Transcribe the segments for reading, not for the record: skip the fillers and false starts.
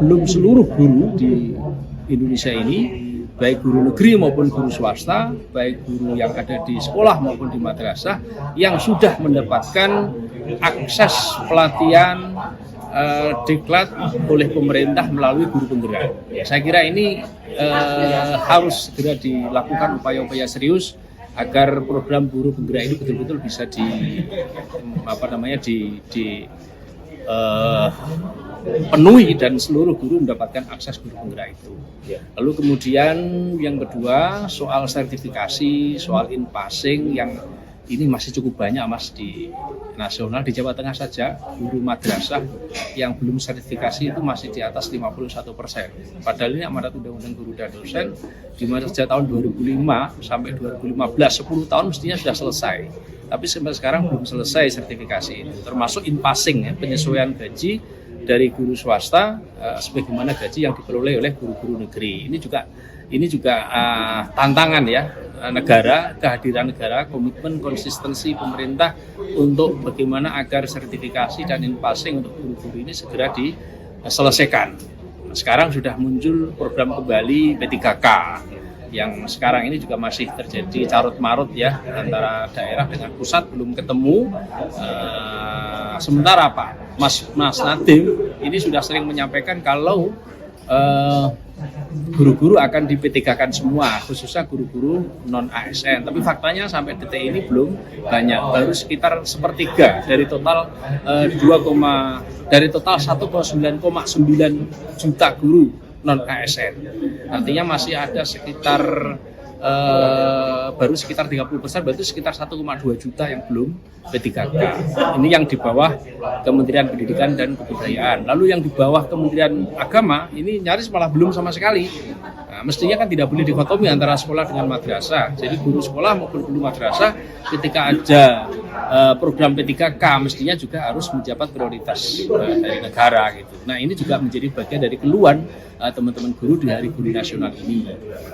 belum seluruh guru di Indonesia ini, baik guru negeri maupun guru swasta, baik guru yang ada di sekolah maupun di madrasah, yang sudah mendapatkan akses pelatihan diklat oleh pemerintah melalui guru penggerak. Ya, saya kira ini harus segera dilakukan upaya-upaya serius agar program guru penggerak ini betul-betul bisa penuhi dan seluruh guru mendapatkan akses guru penggerak itu. Lalu kemudian yang kedua, soal sertifikasi, soal in-passing yang ini masih cukup banyak Mas di nasional. Di Jawa Tengah saja guru madrasah yang belum sertifikasi itu masih di atas 51%. Padahal ini amanat Undang-Undang Guru dan Dosen di mana sejak tahun 2005 sampai 2015, 10 tahun mestinya sudah selesai. Tapi sampai sekarang belum selesai sertifikasi itu, termasuk in-passing, ya, penyesuaian gaji dari guru swasta sebagaimana gaji yang diperoleh oleh guru-guru negeri. Ini juga tantangan ya negara, kehadiran negara, komitmen konsistensi pemerintah untuk bagaimana agar sertifikasi dan in-passing untuk guru-guru ini segera diselesaikan. Sekarang sudah muncul program kembali P3K yang sekarang ini juga masih terjadi carut-marut ya antara daerah dengan pusat, belum ketemu. Sementara Pak Mas Nadiem ini sudah sering menyampaikan kalau guru-guru akan di P3K-kan semua, khususnya guru-guru non-ASN. Tapi faktanya sampai detik ini belum banyak, baru sekitar sepertiga dari total 1,9,9 juta guru non-ASN. Artinya masih ada sekitar baru sekitar 30%, berarti sekitar 1,2 juta yang belum P3K. Ini yang di bawah Kementerian Pendidikan dan Kebudayaan. Lalu yang di bawah Kementerian Agama ini nyaris malah belum sama sekali. Nah, mestinya kan tidak boleh dikotomi antara sekolah dengan madrasah. Jadi guru sekolah maupun guru madrasah ketika ada program P3K mestinya juga harus menjabat prioritas dari negara gitu. Nah, ini juga menjadi bagian dari keluhan teman-teman guru di Hari Guru Nasional ini.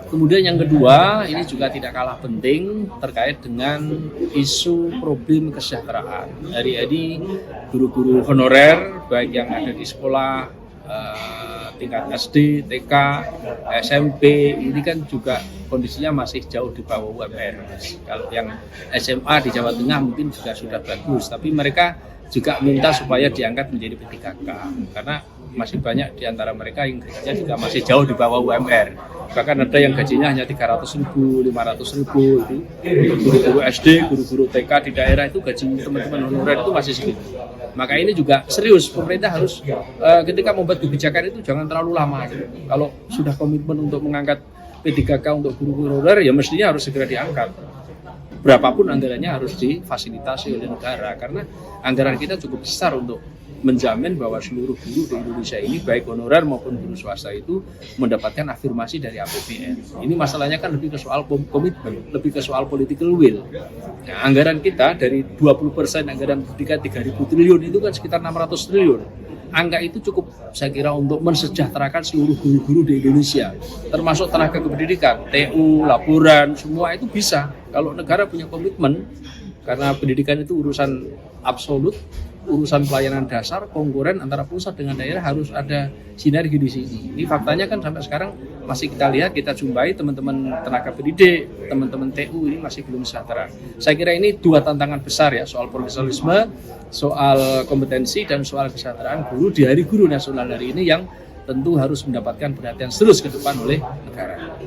Kemudian yang kedua, ini juga tidak kalah penting terkait dengan isu problem kesejahteraan. Hari ini guru-guru honorer baik yang ada di sekolah tingkat SD, TK, SMP ini kan juga kondisinya masih jauh di bawah UMR. Kalau yang SMA di Jawa Tengah mungkin juga sudah bagus, tapi mereka juga minta supaya diangkat menjadi P3K karena masih banyak di antara mereka yang gajinya juga masih jauh di bawah UMR. Bahkan ada yang gajinya hanya 300.000, 500.000 itu. Guru-guru SD, guru-guru TK di daerah itu gaji teman-teman honorer itu masih segitu. Maka ini juga serius, pemerintah harus ketika membuat kebijakan itu jangan terlalu lama. Kalau sudah komitmen untuk mengangkat P3K untuk guru-guru honorer ya mestinya harus segera diangkat. Berapapun anggarannya harus difasilitasi oleh negara karena anggaran kita cukup besar untuk menjamin bahwa seluruh guru di Indonesia ini baik honorer maupun guru swasta itu mendapatkan afirmasi dari APBN. Ini masalahnya kan lebih ke soal komitmen, lebih ke soal political will. Nah, anggaran kita dari 20% anggaran pendidikan 3.000 triliun itu kan sekitar 600 triliun. Angka itu cukup saya kira untuk mensejahterakan seluruh guru-guru di Indonesia, termasuk tenaga kependidikan, TU, laporan, semua itu bisa. Kalau negara punya komitmen, karena pendidikan itu urusan absolut, urusan pelayanan dasar, konkuren antara pusat dengan daerah harus ada sinergi di sini. Ini faktanya kan sampai sekarang masih kita lihat, kita jumpai teman-teman tenaga pendidik, teman-teman TU ini masih belum sejahtera. Saya kira ini dua tantangan besar ya, soal profesionalisme, soal kompetensi, dan soal kesejahteraan guru di Hari Guru Nasional hari ini yang tentu harus mendapatkan perhatian serius ke depan oleh negara.